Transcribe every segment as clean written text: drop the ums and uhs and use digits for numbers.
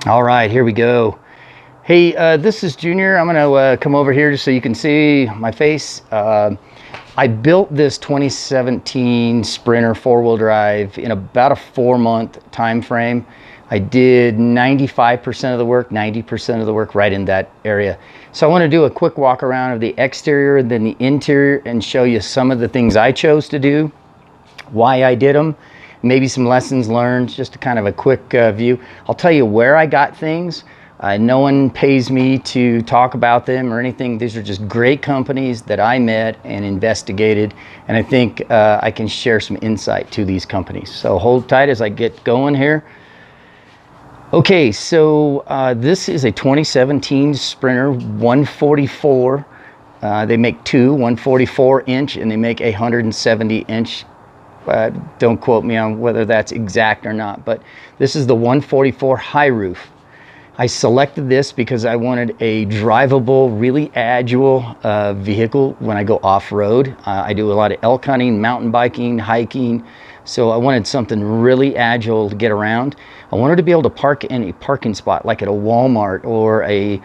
All right, here we go. Hey, this is Junior. I'm gonna come over here just so you can see my face. I built this 2017 Sprinter four-wheel drive in about a 4-month time frame. I did 95% of the work, 90% of the work right in that area. So I want to do a quick walk around of the exterior and then the interior and show you some of the things I chose to do, why I did them, maybe some lessons learned, just a kind of a quick view. I'll tell you where I got things. No one pays me to talk about them or anything. These are just great companies that I met and investigated, and I think I can share some insight to these companies. So hold tight as I get going here. Okay, so this is a 2017 Sprinter 144. They make two, 144 inch, and they make a 170 inch. Don't quote me on whether that's exact or not, but this is the 144 high roof. I selected this because I wanted a drivable, really agile vehicle when I go off-road. I do a lot of elk hunting, mountain biking, hiking, so I wanted something really agile to get around. I wanted to be able to park in a parking spot, like at a Walmart or a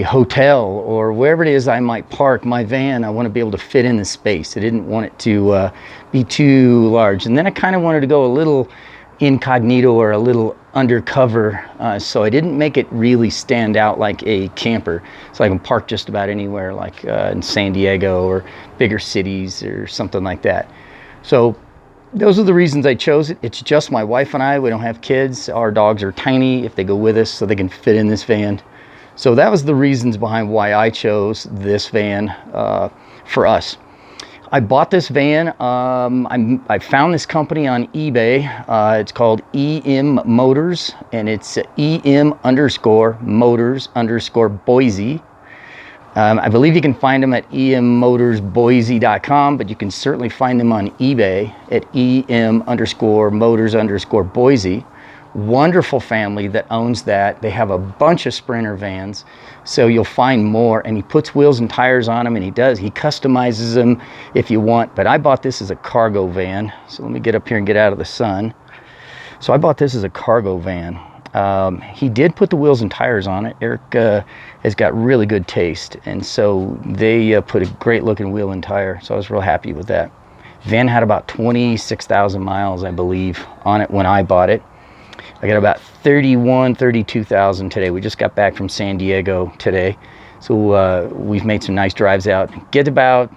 hotel or wherever it is I might park my van. I want to be able to fit in the space. I didn't want it to be too large. And then I kind of wanted to go a little incognito or a little undercover, so I didn't make it really stand out like a camper. So I can park just about anywhere, like in San Diego or bigger cities or something like that. So those are the reasons I chose it. It's just my wife and I. We don't have kids. Our dogs are tiny if they go with us, so they can fit in this van. So that was the reasons behind why I chose this van for us. I bought this van. I found this company on eBay. It's called EM Motors, and it's EM_Motors_Boise. I believe you can find them at emmotorsboise.com, but you can certainly find them on eBay at EM_Motors_Boise. Wonderful family that owns that. They have a bunch of Sprinter vans, so you'll find more, and he puts wheels and tires on them, and he customizes them if you want. But I bought this as a cargo van, so let me get up here and get out of the sun. So I bought this as a cargo van. He did put the wheels and tires on it. Eric has got really good taste, and so they put a great looking wheel and tire, so I was real happy with that. Van had about 26,000 miles, I believe, on it when I bought it. I got about 32,000 today. We just got back from San Diego today, so we've made some nice drives out. Get about,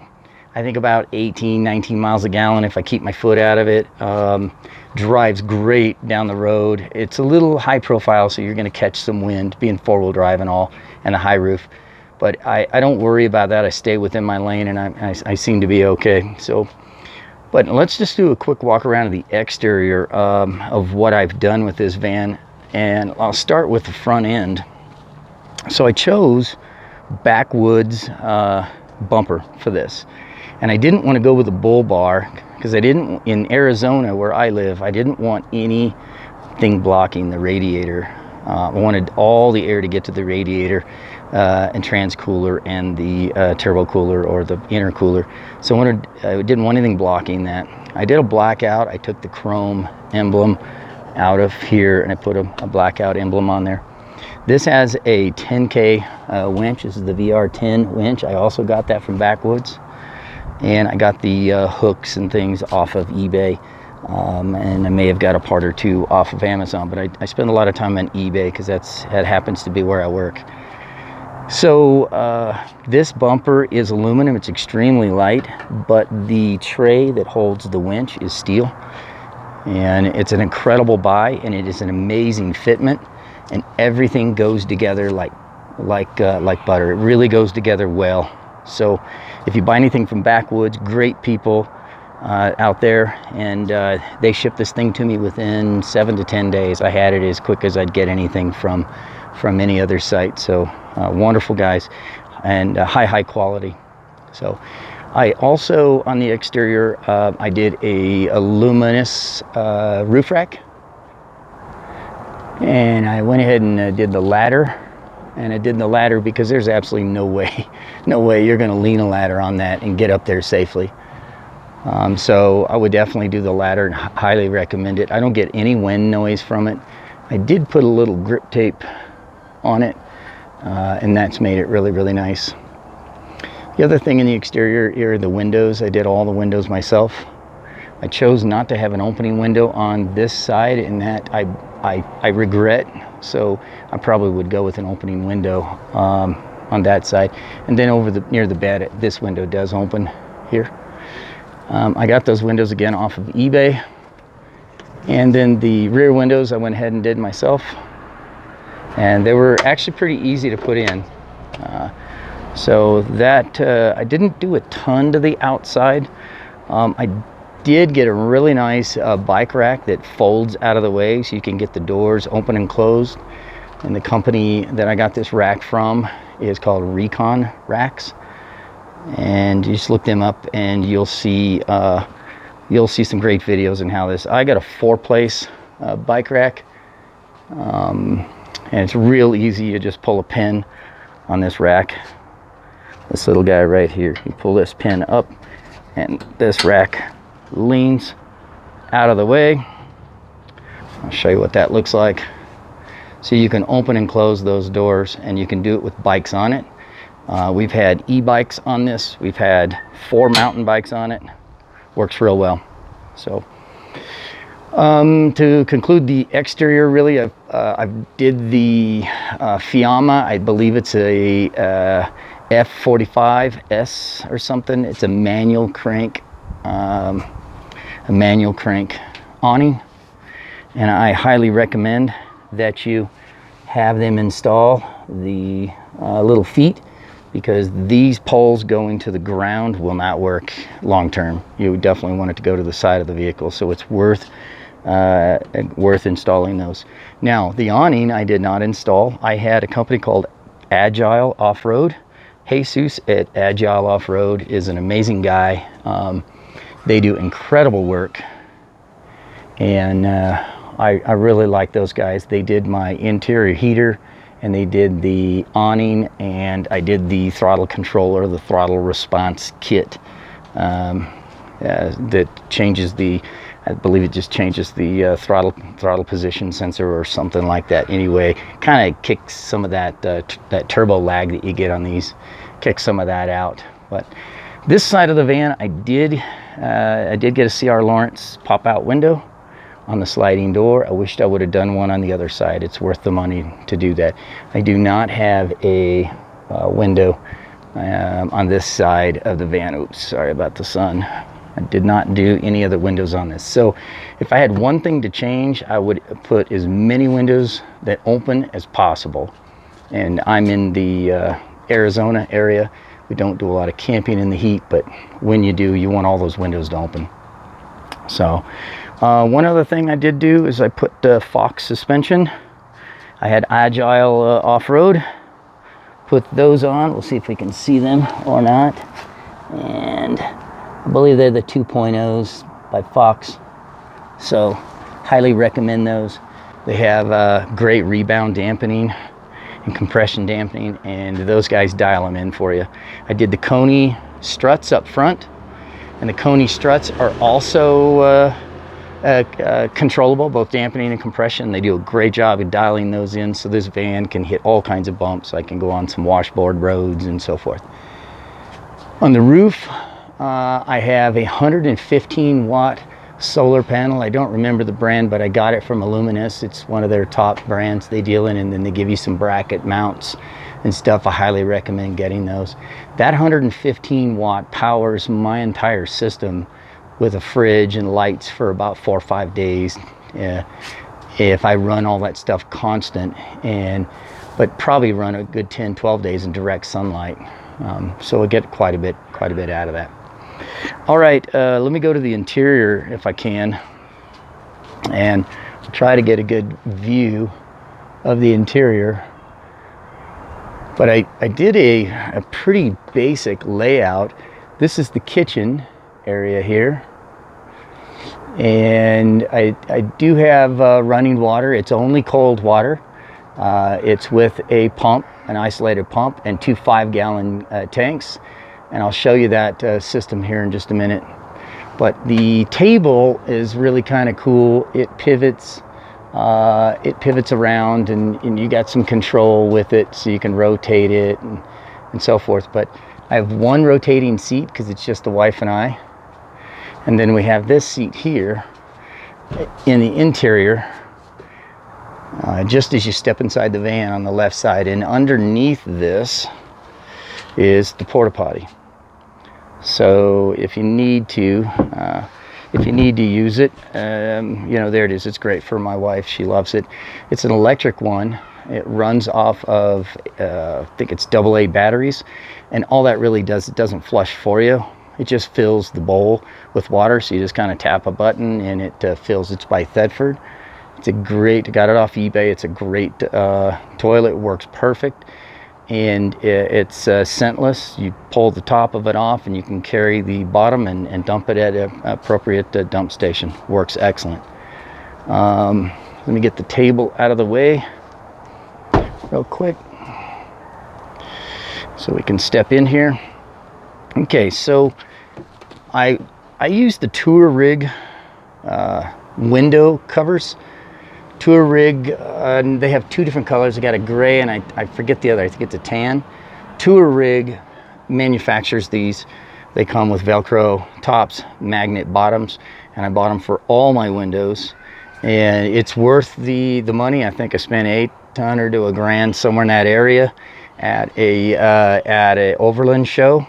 I think, about 18, 19 miles a gallon if I keep my foot out of it. Drives great down the road. It's a little high profile, so you're going to catch some wind, being four-wheel drive and all, and a high roof. But I don't worry about that. I stay within my lane, and I seem to be okay. So. But let's just do a quick walk around of the exterior of what I've done with this van, and I'll start with the front end. So I chose Backwoods bumper for this, and I didn't want to go with a bull bar because in Arizona where I live, I didn't want anything blocking the radiator. I wanted all the air to get to the radiator and transcooler and the turbo cooler or the intercooler. So I didn't want anything blocking that. I did a blackout. I took the chrome emblem out of here and I put a blackout emblem on there. This has a 10K winch. This is the VR10 winch. I also got that from Backwoods. And I got the hooks and things off of eBay. And I may have got a part or two off of Amazon, but I spend a lot of time on eBay because that happens to be where I work. So this bumper is aluminum. It's extremely light, but the tray that holds the winch is steel, and it's an incredible buy, and it is an amazing fitment, and everything goes together like butter. It really goes together well. So if you buy anything from Backwoods, great people out there, and they shipped this thing to me within 7 to 10 days. I had it as quick as I'd get anything from any other site. So wonderful guys, and high quality. So I also, on the exterior, I did a Aluminess roof rack, and I went ahead and did the ladder. And I did the ladder because there's absolutely no way you're going to lean a ladder on that and get up there safely. So I would definitely do the ladder and highly recommend it. I don't get any wind noise from it. I did put a little grip tape on it, and that's made it really, really nice. The other thing in the exterior here are the windows. I did all the windows myself. I chose not to have an opening window on this side, and that I regret. So I probably would go with an opening window on that side. And then over near the bed, this window does open here. I got those windows again off of eBay. And then the rear windows I went ahead and did myself. And they were actually pretty easy to put in. So that, I didn't do a ton to the outside. I did get a really nice bike rack that folds out of the way so you can get the doors open and closed. And the company that I got this rack from is called Recon Racks. And you just look them up and you'll see some great videos on how this. I got a 4-place bike rack. And it's real easy. You just pull a pin on this rack. This little guy right here, you pull this pin up and this rack leans out of the way. I'll show you what that looks like. So you can open and close those doors, and you can do it with bikes on it. We've had e-bikes on this. We've had 4 mountain bikes on it. Works real well. So to conclude the exterior, really, I did the Fiamma. I believe it's a F45S or something. It's a manual crank awning, and I highly recommend that you have them install the little feet, because these poles going to the ground will not work long term. You definitely want it to go to the side of the vehicle, so it's worth installing those. Now, the awning I did not install. I had a company called Agile Offroad. Jesus at Agile Offroad is an amazing guy. They do incredible work, and I really like those guys. They did my interior heater, and they did the awning, and I did the throttle controller, the throttle response kit that changes the, I believe it just changes the throttle position sensor or something like that. Anyway, kind of kicks some of that that turbo lag that you get on these, kicks some of that out. But this side of the van, I did get a C.R. Lawrence pop-out window on the sliding door. I wished I would have done one on the other side. It's worth the money to do that. I do not have a window on this side of the van. Oops, sorry about the sun. I did not do any other windows on this. So if I had one thing to change, I would put as many windows that open as possible. And I'm in the Arizona area. We don't do a lot of camping in the heat, but when you do, you want all those windows to open. So one other thing I did do is I put Fox suspension. I had Agile Offroad. Put those on. We'll see if we can see them or not. And I believe they're the 2.0s by Fox. So highly recommend those. They have great rebound dampening and compression dampening, and those guys dial them in for you. I did the Coney struts up front, and the Coney struts are also controllable, both dampening and compression. They do a great job of dialing those in, so this van can hit all kinds of bumps. I can go on some washboard roads and so forth. On the roof, I have a 115 watt solar panel. I don't remember the brand, but I got it from Aluminess. It's one of their top brands they deal in, and then they give you some bracket mounts and stuff. I highly recommend getting those. That 115 watt powers my entire system with a fridge and lights for about 4 or 5 days. If I run all that stuff constant, but probably run a good 10-12 days in direct sunlight. So I get quite a bit out of that. All right, let me go to the interior if I can, and try to get a good view of the interior. But I did a pretty basic layout. This is the kitchen area here, and I do have running water. It's only cold water. It's with a pump, an isolated pump, and 2 5-gallon tanks. And I'll show you that system here in just a minute. But the table is really kind of cool. It pivots it pivots around, and you got some control with it, so you can rotate it and so forth. But I have one rotating seat because it's just the wife and I. And then we have this seat here in the interior, just as you step inside the van on the left side. And underneath this is the porta potty. So if you need to use it, you know, there it is. It's great for my wife. She loves it. It's an electric one. It runs off of, I think it's AA batteries. And all that really does, it doesn't flush for you. It just fills the bowl with water. So you just kind of tap a button and it fills. It's by Thetford. It's a great, got it off eBay. It's a great toilet. It works perfect. And it's scentless. You pull the top of it off and you can carry the bottom and dump it at an appropriate dump station. Works excellent. Let me get the table out of the way real quick so we can step in here. Okay, so I use the Tour Rig window covers. Tour Rig, they have two different colors. I got a gray and I forget the other. I think it's a tan. Tour Rig manufactures these. They come with Velcro tops, magnet bottoms, and I bought them for all my windows. And it's worth the money. I think I spent $800 to $1,000 somewhere in that area at a Overland show.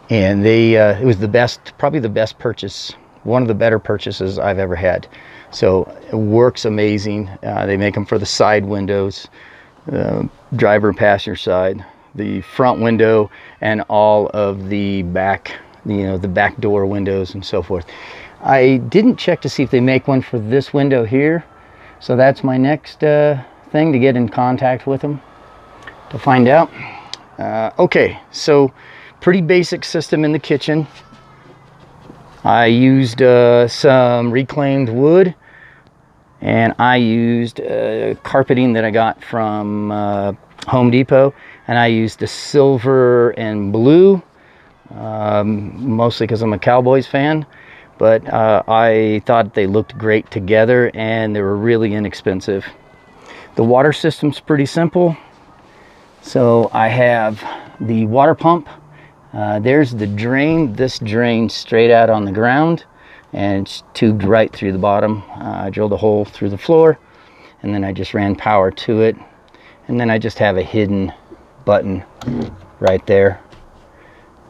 And it was the best, probably the best purchase, one of the better purchases I've ever had. So it works amazing. They make them for the side windows, driver and passenger side, the front window, and all of the back, you know, the back door windows and so forth. I didn't check to see if they make one for this window here. So that's my next thing, to get in contact with them to find out. Okay, so pretty basic system in the kitchen. I used some reclaimed wood, and I used carpeting that I got from Home Depot, and I used the silver and blue, mostly because I'm a Cowboys fan, but I thought they looked great together and they were really inexpensive. The water system's pretty simple. So I have the water pump. There's the drain. This drains straight out on the ground and it's tubed right through the bottom. I drilled a hole through the floor and then I just ran power to it. And then I just have a hidden button right there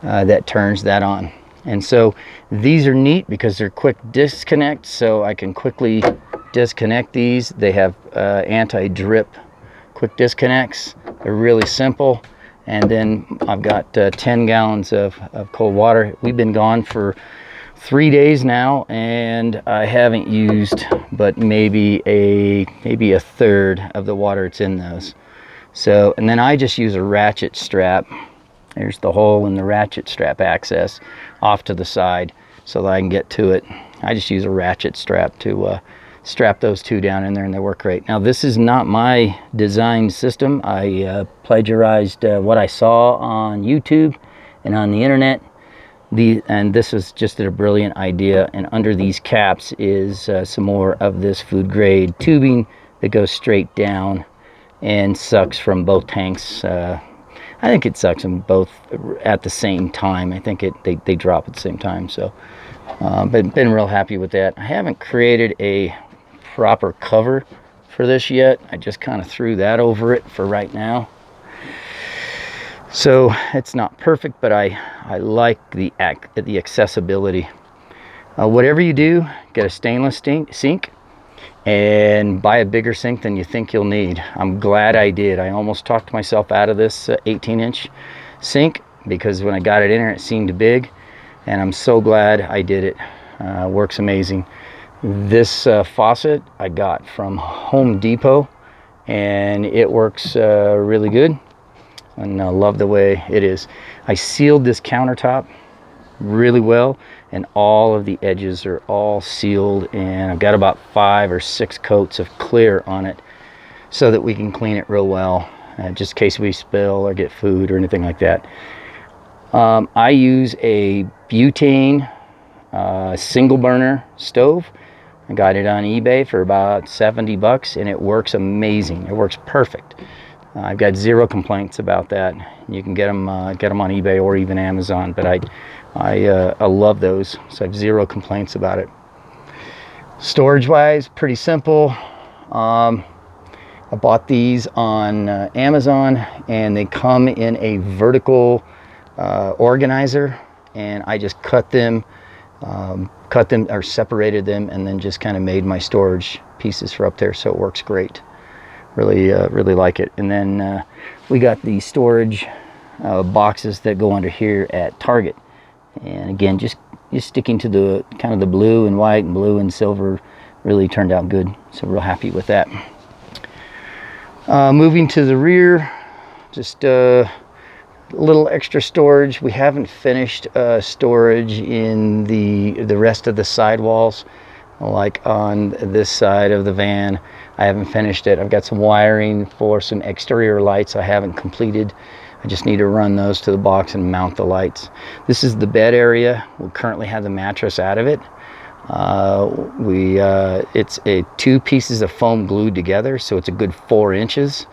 that turns that on. And so these are neat because they're quick disconnect, so I can quickly disconnect these. They have anti-drip quick disconnects. They're really simple. And then I've got 10 gallons of cold water. We've been gone for 3 days now, and I haven't used but maybe a third of the water that's in those. So, and then I just use a ratchet strap. There's the hole in the ratchet strap access off to the side so that I can get to it. I just use a ratchet strap to strap those two down in there, and they work great. Now, this is not my design system. I plagiarized what I saw on YouTube and on the internet. And this is just a brilliant idea. And under these caps is some more of this food grade tubing that goes straight down and sucks from both tanks. I think it sucks them both at the same time. I think they drop at the same time. So, but been real happy with that. I haven't created a proper cover for this yet. I just kind of threw that over it for right now. So it's not perfect, but I like the accessibility. Whatever you do, get a stainless sink and buy a bigger sink than you think you'll need. I'm glad I did. I almost talked myself out of this 18-inch sink because when I got it in there, it seemed big, and I'm so glad I did it. Works amazing. This faucet I got from Home Depot, and it works really good, and I love the way it is. I sealed this countertop really well, and all of the edges are all sealed, and I've got about 5 or 6 coats of clear on it so that we can clean it real well, just in case we spill or get food or anything like that. I use a butane single burner stove I got it on eBay for about 70 bucks, and it works amazing. It works perfect. I've got zero complaints about that. You can get them on eBay or even Amazon, but I love those, so I have zero complaints about it. Storage wise, pretty simple. I bought these on Amazon, and they come in a vertical organizer, and I just cut them or separated them, and then just kind of made my storage pieces for up there, so it works great. Really like it. And then we got the storage boxes that go under here at Target, and again, just sticking to the kind of the blue and white and blue and silver really turned out good, so real happy with that. Moving to the rear, just a little extra storage. We haven't finished storage in the rest of the sidewalls, like on this side of the van. I haven't finished it. I've got some wiring for some exterior lights I haven't completed. I just need to run those to the box and mount the lights. This is the bed area. We currently have the mattress out of it. It's two pieces of foam glued together, so it's a good 4 inches,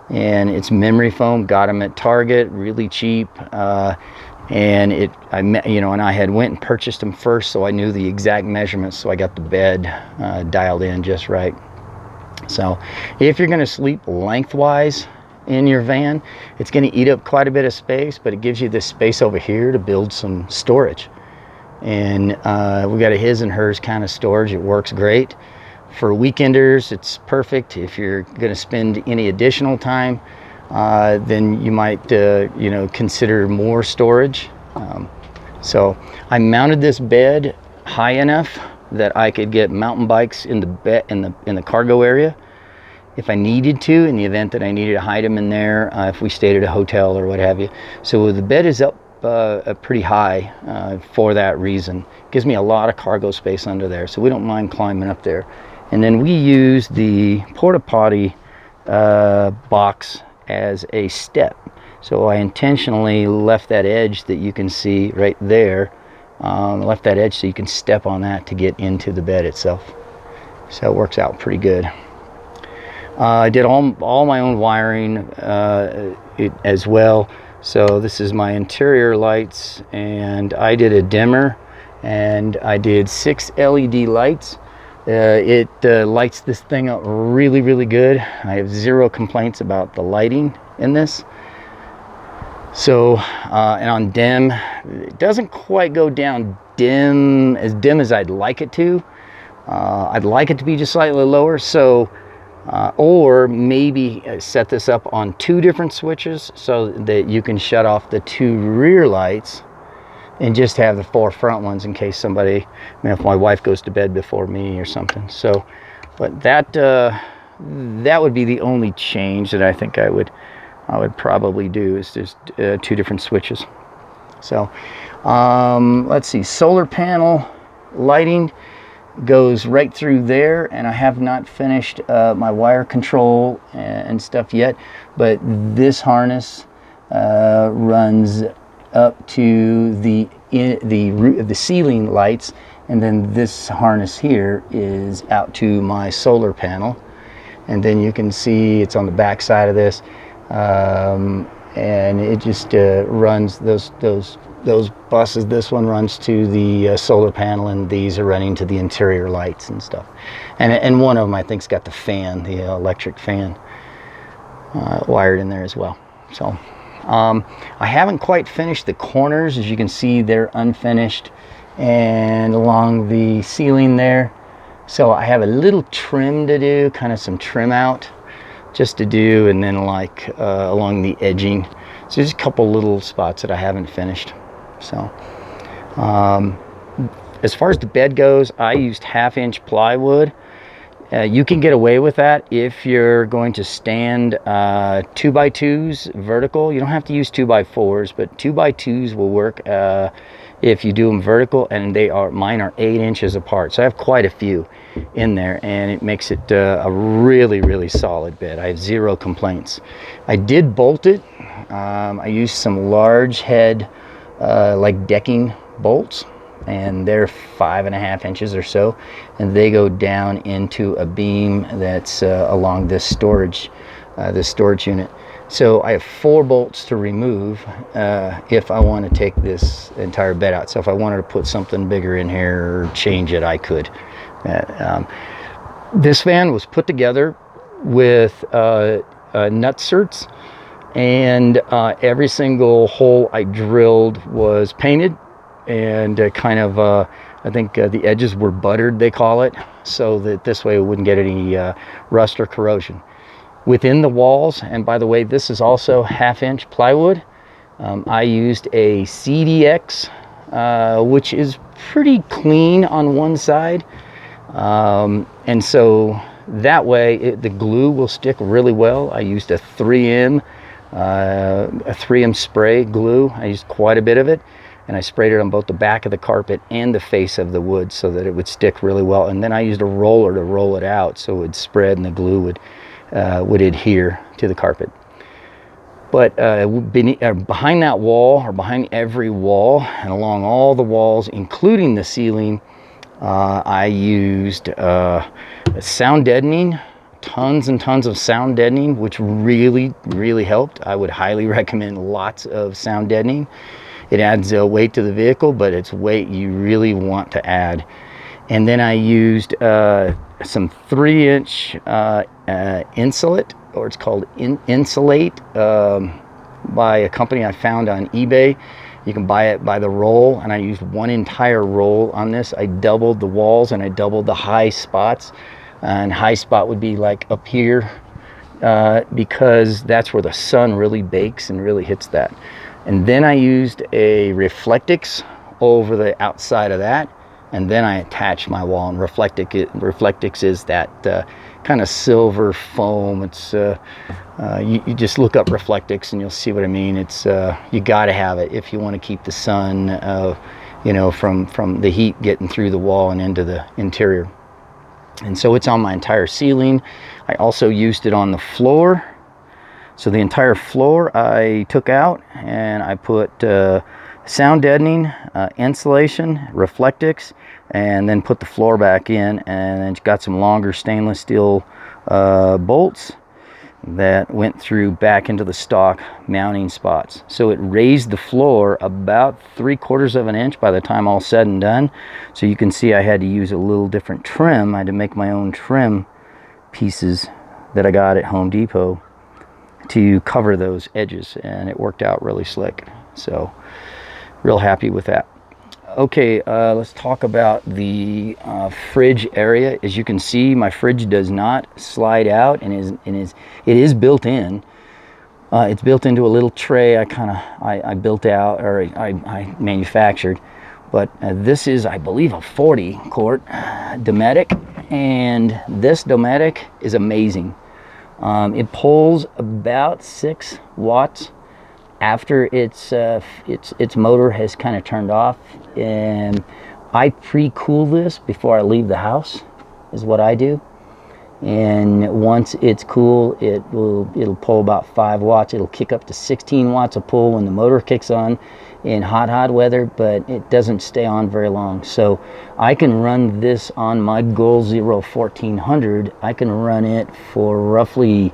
and it's memory foam. Got them at Target, really cheap. And I had went and purchased them first, so I knew the exact measurements, so I got the bed dialed in just right. So if you're going to sleep lengthwise in your van, it's going to eat up quite a bit of space, but it gives you this space over here to build some storage. And we got a his and hers kind of storage. It works great for weekenders. It's perfect. If you're going to spend any additional time, then you might consider more storage. So I mounted this bed high enough that I could get mountain bikes in the cargo area if I needed to, in the event that I needed to hide them in there, if we stayed at a hotel or what have you. So the bed is up pretty high for that reason. Gives me a lot of cargo space under there, so we don't mind climbing up there. And then we use the porta potty box as a step. So I intentionally left that edge that you can see right there, left that edge so you can step on that to get into the bed itself. So it works out pretty good. I did all my own wiring as well. So this is my interior lights, and I did a dimmer, and I did 6 LED lights. It lights this thing up really good. I have zero complaints about the lighting in this. So and on dim, it doesn't quite go down dim as I'd like it to. I'd like it to be just slightly lower, so or maybe set this up on 2 different switches so that you can shut off the 2 rear lights and just have the 4 front ones in case somebody, if my wife goes to bed before me or something. So, but that would be the only change that I think I would probably do, is just 2 different switches. So let's see, solar panel lighting goes right through there, and I have not finished my wire control and stuff yet, but this harness runs up to the ceiling lights, and then this harness here is out to my solar panel. And then you can see it's on the back side of this, and it just runs those buses. This one runs to the solar panel, and these are running to the interior lights and stuff. And one of them, I think's got the fan, the electric fan, wired in there as well. So I haven't quite finished the corners. As you can see, they're unfinished, and along the ceiling there. So I have a little trim to do, kind of some trim out just to do, and then like along the edging. So there's a couple little spots that I haven't finished. So as far as the bed goes, I used 1/2-inch plywood. You can get away with that if you're going to stand 2x2s vertical. You don't have to use 2x4s, but 2x2s will work if you do them vertical, and mine are 8 inches apart. So I have quite a few in there, and it makes it a really solid bed. I have zero complaints. I did bolt it. I used some large head like decking bolts and they're 5.5 inches or so, and they go down into a beam that's along this storage unit. So I have 4 bolts to remove if I want to take this entire bed out. So if I wanted to put something bigger in here or change it, I could. This van was put together with nutserts, and every single hole I drilled was painted, and I think the edges were buttered, they call it, so that this way it wouldn't get any rust or corrosion. Within the walls, and by the way, this is also 1/2-inch plywood, I used a CDX, which is pretty clean on one side, and so that way the glue will stick really well. I used a 3M spray glue. I used quite a bit of it, and I sprayed it on both the back of the carpet and the face of the wood so that it would stick really well. And then I used a roller to roll it out so it would spread and the glue would adhere to the carpet. But behind that wall, or behind every wall and along all the walls, including the ceiling, I used sound deadening, tons and tons of sound deadening, which really helped. I would highly recommend lots of sound deadening. It adds weight to the vehicle, but it's weight you really want to add. And then I used some 3-inch insulate, or it's called Insulate, by a company I found on eBay. You can buy it by the roll, and I used 1 entire roll on this. I doubled the walls and I doubled the high spots, and high spot would be like up here, because that's where the sun really bakes and really hits that. And then I used a Reflectix over the outside of that, and then I attached my wall. And Reflectix is that kind of silver foam. It's you just look up Reflectix and you'll see what I mean. It's you got to have it if you want to keep the sun from the heat getting through the wall and into the interior. And so it's on my entire ceiling. I also used it on the floor. So the entire floor I took out, and I put sound deadening, insulation, Reflectix, and then put the floor back in, and then got some longer stainless steel bolts that went through back into the stock mounting spots. So it raised the floor about 3/4 of an inch by the time all said and done. So you can see I had to use a little different trim. I had to make my own trim pieces that I got at Home Depot to cover those edges, and it worked out really slick. So real happy with that. Okay, let's talk about the fridge area. As you can see, my fridge does not slide out, and it is built in. It's built into a little tray I built out, or I manufactured. But this is, I believe, a 40 quart Dometic, and this Dometic is amazing. It pulls about 6 watts after its motor has kind of turned off, and I pre-cool this before I leave the house, is what I do. And once it's cool, it'll pull about 5 watts. It'll kick up to 16 watts of pull when the motor kicks on in hot weather, but it doesn't stay on very long. So I can run this on my Goal Zero 1400. I can run it for roughly,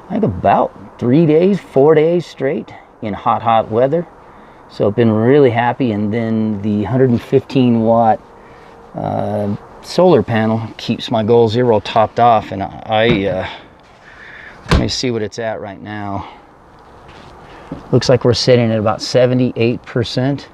I think, about 4 days straight in hot weather. So I've been really happy. And then the 115 watt solar panel keeps my Goal Zero topped off, and let me see what it's at right now. Looks like we're sitting at about 78%,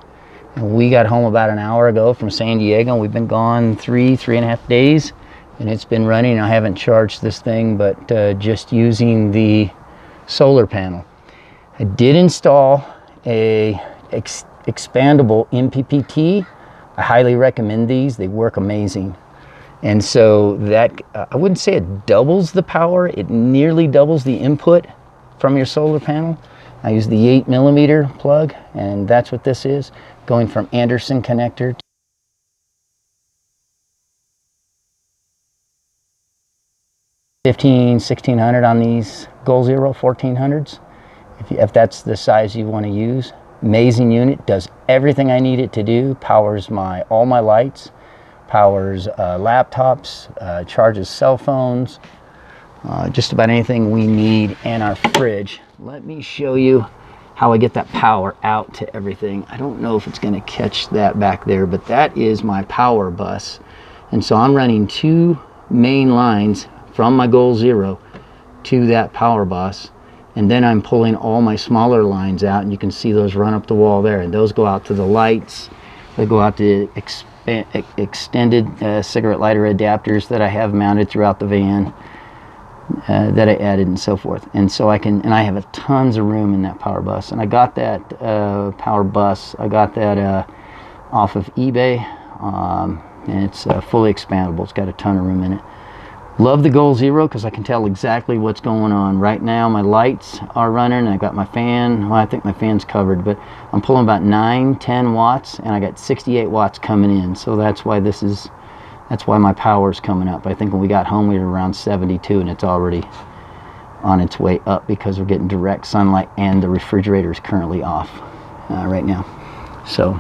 and we got home about an hour ago from San Diego, and we've been gone 3.5 days, and it's been running. I haven't charged this thing, but just using the solar panel. I did install a expandable MPPT. I highly recommend these. They work amazing. And so that, I wouldn't say it doubles the power, it nearly doubles the input from your solar panel. I use the 8mm plug, and that's what this is, going from Anderson connector to 1600 on these Goal Zero 1400s, if that's the size you want to use. Amazing unit, does everything I need it to do, powers all my lights, powers laptops, charges cell phones, just about anything we need, and our fridge. Let me show you how I get that power out to everything. I don't know if it's going to catch that back there, but that is my power bus. And so I'm running 2 main lines from my Goal Zero to that power bus, and then I'm pulling all my smaller lines out, and you can see those run up the wall there, and those go out to the lights. They go out to extended cigarette lighter adapters that I have mounted throughout the van, that I added, and so forth. And so I have tons of room in that power bus. And I got that power bus, I got that off of eBay, and it's fully expandable. It's got a ton of room in it. Love the Goal Zero because I can tell exactly what's going on. Right now my lights are running, I got my fan, well, I think my fan's covered, but I'm pulling about 9-10 watts, and I got 68 watts coming in. So that's why my power's coming up. I think when we got home we were around 72, and it's already on its way up because we're getting direct sunlight, and the refrigerator is currently off right now. So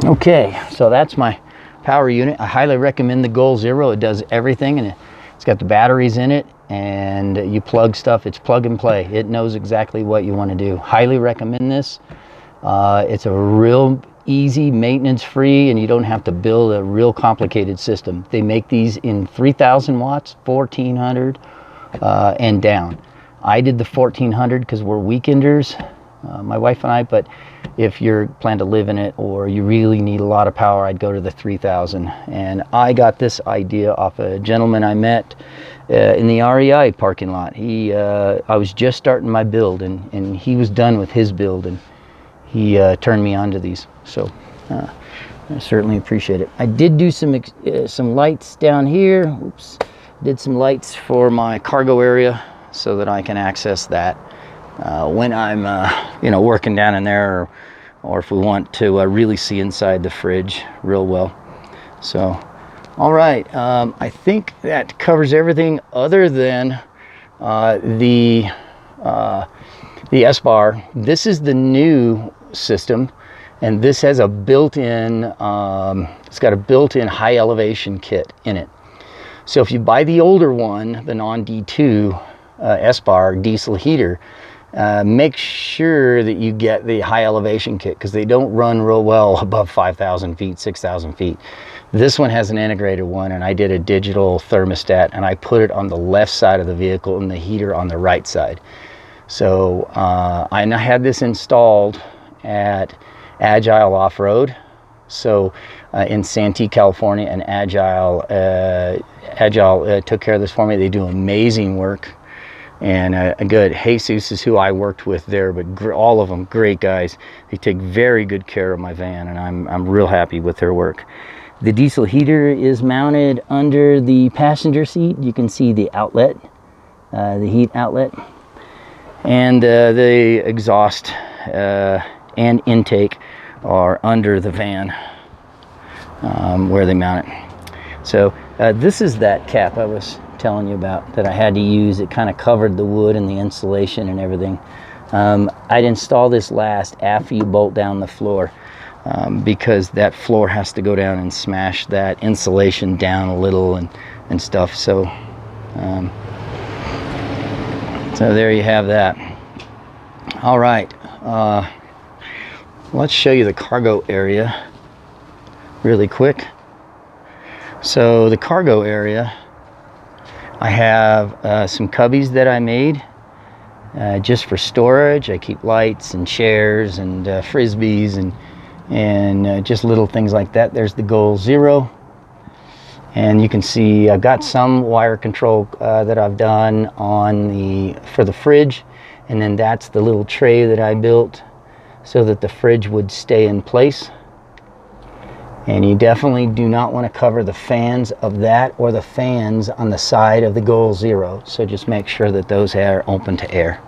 okay, so that's my power unit. I highly recommend the Goal Zero. It does everything, and it's got the batteries in it, and you plug stuff. It's plug and play. It knows exactly what you want to do. Highly recommend this. It's a real easy, maintenance free, and you don't have to build a real complicated system. They make these in 3000 watts, 1400 and down. I did the 1400 because we're weekenders, my wife and I, but if you're plan to live in it or you really need a lot of power, I'd go to the 3000. And I got this idea off a gentleman I met in the REI parking lot. I was just starting my build, and he was done with his build, and he turned me on to these. So I certainly appreciate it. I did do some lights down here. Oops. Did some lights for my cargo area so that I can access that when I'm working down in there, or if we want to really see inside the fridge real well. So all right, I think that covers everything other than the S-Bar. This is the new system, and this has a built-in it's got a built-in high elevation kit in it. So if you buy the older one, the non-D2 S-Bar diesel heater, make sure that you get the high elevation kit, because they don't run real well above 5,000 feet, 6,000 feet. This one has an integrated one, and I did a digital thermostat, and I put it on the left side of the vehicle and the heater on the right side. So I had this installed at Agile Offroad, so in Santee, California, and Agile took care of this for me. They do amazing work, and good. Jesus is who I worked with there, but all of them great guys. They take very good care of my van, and I'm real happy with their work. The diesel heater is mounted under the passenger seat. You can see the outlet, the heat outlet, and the exhaust and intake are under the van where they mount it. So this is that cap I was telling you about that I had to use. It kind of covered the wood and the insulation and everything. I'd install this last after you bolt down the floor, because that floor has to go down and smash that insulation down a little and stuff. So so there you have that. All right, let's show you the cargo area really quick. So the cargo area, I have some cubbies that I made just for storage. I keep lights and chairs and frisbees and just little things like that. There's the Goal Zero, and you can see I've got some wire control that I've done for the fridge, and then that's the little tray that I built so that the fridge would stay in place. And you definitely do not want to cover the fans of that or the fans on the side of the Goal Zero. So just make sure that those are open to air.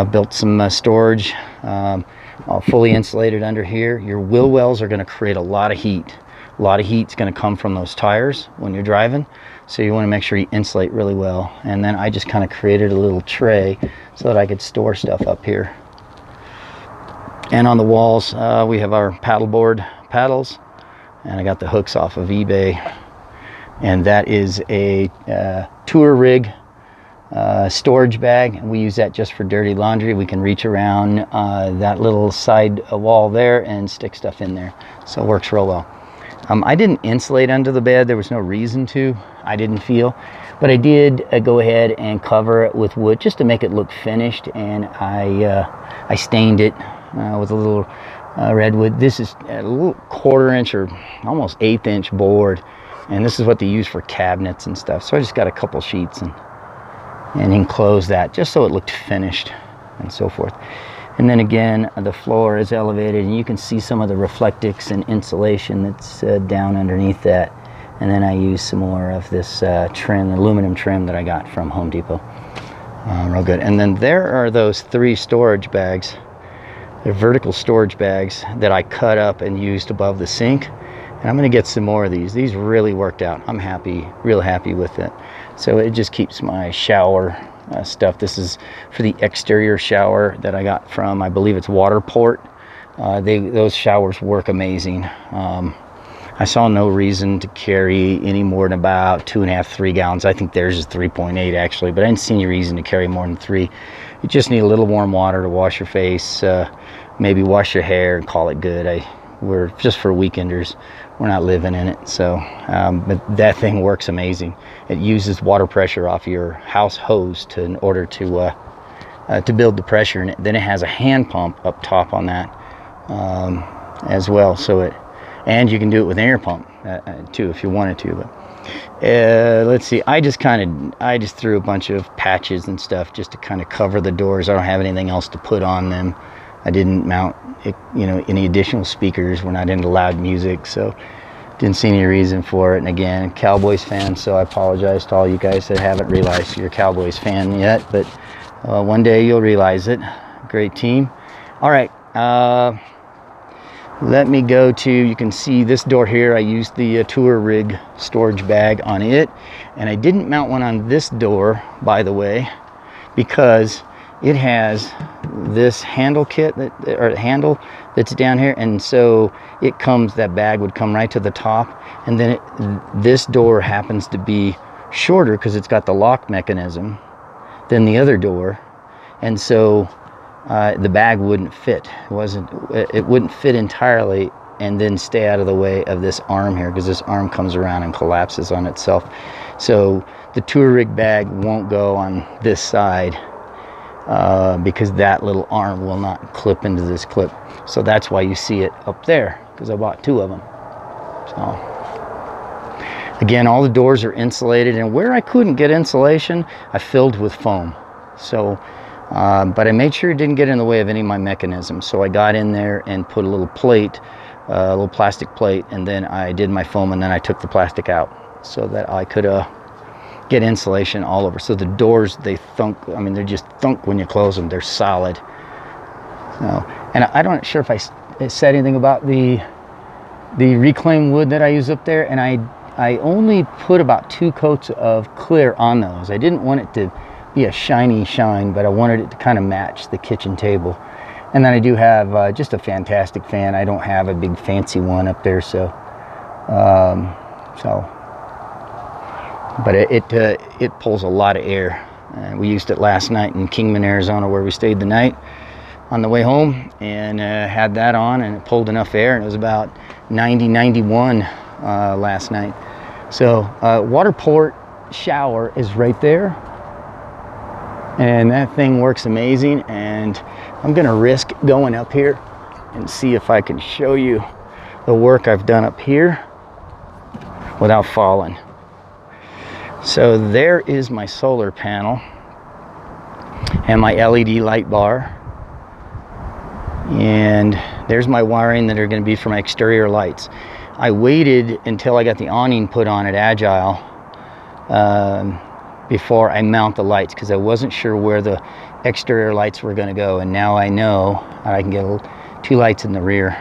Built some storage, all fully insulated under here. Your wheel wells are going to create a lot of heat. A lot of heat's going to come from those tires when you're driving. So you want to make sure you insulate really well. And then I just kind of created a little tray so that I could store stuff up here. And on the walls, we have our paddleboard paddles, and I got the hooks off of eBay. And that is a tour rig storage bag. We use that just for dirty laundry. We can reach around that little side wall there and stick stuff in there. So it works real well. I didn't insulate under the bed. There was no reason to. I didn't feel. But I did go ahead and cover it with wood just to make it look finished. And I stained it with a little redwood. This is a little 1/4 inch or almost 1/8 inch board. And this is what they use for cabinets and stuff. So I just got a couple sheets and enclosed that just so it looked finished and so forth. And then again, the floor is elevated and you can see some of the reflectics and insulation that's down underneath that. And then I use some more of this trim, aluminum trim that I got from Home Depot. Real good. And then there are those 3 storage bags. They're vertical storage bags that I cut up and used above the sink. And I'm going to get some more of these. These really worked out. I'm happy, real happy with it. So it just keeps my shower stuff. This is for the exterior shower that I got from, I believe it's Waterport. Those showers work amazing. I saw no reason to carry any more than about 2.5, 3 gallons. I think theirs is 3.8 actually, but I didn't see any reason to carry more than 3. You just need a little warm water to wash your face, maybe wash your hair and call it good. We're just for weekenders. We're not living in it. So, but that thing works amazing. It uses water pressure off your house hose in order to build the pressure. And then it has a hand pump up top on that as well. So and you can do it with an air pump too if you wanted to. But let's see. I just threw a bunch of patches and stuff just to kind of cover the doors. I don't have anything else to put on them. I didn't mount, any additional speakers. We're not into loud music, so didn't see any reason for it. And again, Cowboys fan, so I apologize to all you guys that haven't realized you're a Cowboys fan yet, but one day you'll realize it. Great team. All right, let me go to, you can see this door here. I used the tour rig storage bag on it, and I didn't mount one on this door, by the way, because it has this handle kit handle that's down here, and so that bag would come right to the top, and then this door happens to be shorter because it's got the lock mechanism than the other door, and so the bag wouldn't fit. It wouldn't fit entirely and then stay out of the way of this arm here, because this arm comes around and collapses on itself. So the tour rig bag won't go on this side because that little arm will not clip into this clip. So that's why you see it up there, because I bought 2 of them. So again, all the doors are insulated, and where I couldn't get insulation, I filled with foam. So but I made sure it didn't get in the way of any of my mechanisms. So I got in there and put a little plate, a little plastic plate, and then I did my foam, and then I took the plastic out so that I could get insulation all over. So the doors, they thunk. I mean, they just thunk when you close them. They're solid. And I'm not sure if I said anything about the reclaimed wood that I use up there, and I only put about 2 coats of clear on those. I didn't want it to be a shiny shine, but I wanted it to kind of match the kitchen table. And then I do have just a fantastic fan. I don't have a big fancy one up there, but it pulls a lot of air. We used it last night in Kingman, Arizona, where we stayed the night on the way home, and had that on, and it pulled enough air, and it was about 90, 91 last night. So Waterport shower is right there, and that thing works amazing. And I'm gonna risk going up here and see if I can show you the work I've done up here without falling. So there is my solar panel and my LED light bar, and there's my wiring that are going to be for my exterior lights. I waited until I got the awning put on at Agile before I mount the lights, because I wasn't sure where the exterior lights were going to go, and now I know I can get 2 lights in the rear.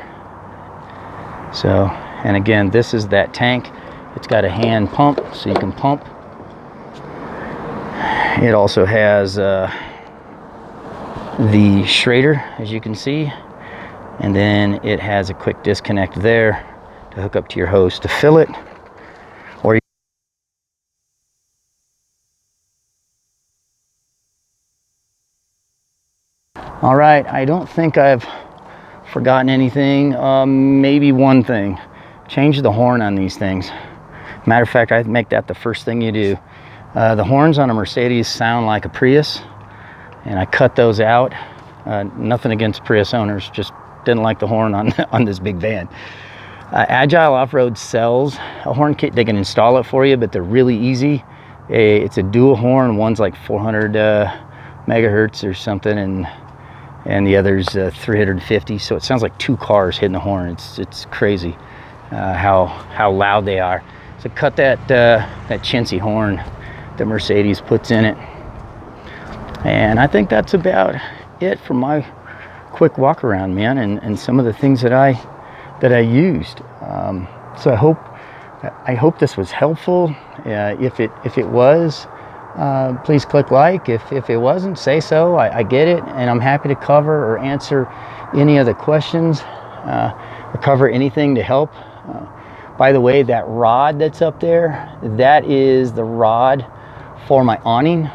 So, and again, this is that tank. It's got a hand pump, so you can pump. It also has the Schrader, as you can see. and then it has a quick disconnect there to hook up to your hose to fill it. Or all right, I don't think I've forgotten anything. Maybe one thing: change the horn on these things. Matter of fact, I'd make that the first thing you do. The horns on a Mercedes sound like a Prius, and I cut those out. Nothing against Prius owners, just didn't like the horn on this big van. Agile Offroad sells a horn kit. They can install it for you, but they're really easy. It's a dual horn. One's like 400 megahertz or something, and the other's 350. So it sounds like two cars hitting the horn. It's crazy how loud they are. So cut that chintzy horn that Mercedes puts in it. And I think that's about it for my quick walk around, man, and some of the things that I used. So I hope this was helpful. If it was, please click like. If it wasn't, say so. I get it, and I'm happy to cover or answer any other questions, or cover anything to help. By the way, that rod that's up there, that is the rod for my awning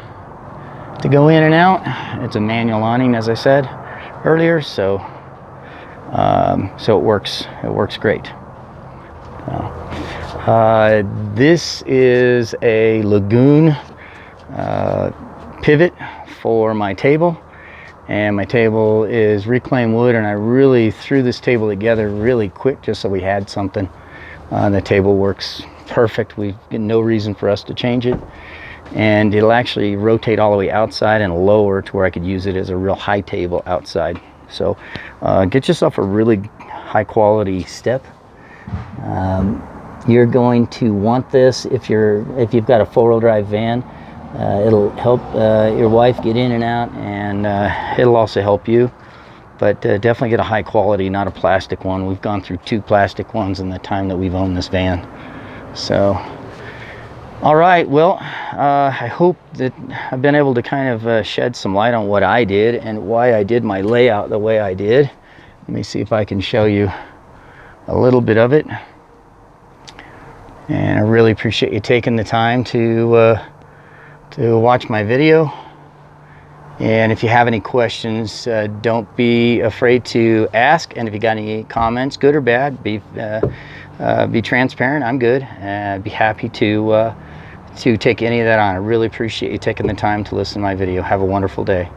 to go in and out. It's a manual awning, as I said earlier, so it works great. This is a Lagoon pivot for my table, and my table is reclaimed wood, and I really threw this table together really quick just so we had something. The table works perfect. We've got no reason for us to change it, and it'll actually rotate all the way outside and lower to where I could use it as a real high table outside. So get yourself a really high quality step. You're going to want this if you've got a 4-wheel drive van. It'll help your wife get in and out, and it'll also help you. But definitely get a high quality, not a plastic one. We've gone through 2 plastic ones in the time that we've owned this van. So, all right, well, I hope that I've been able to kind of shed some light on what I did and why I did my layout the way I did. Let me see if I can show you a little bit of it. And I really appreciate you taking the time to watch my video. And if you have any questions, don't be afraid to ask. And if you got any comments, good or bad, be transparent. I'm good. I'd be happy to take any of that on. I really appreciate you taking the time to listen to my video. Have a wonderful day.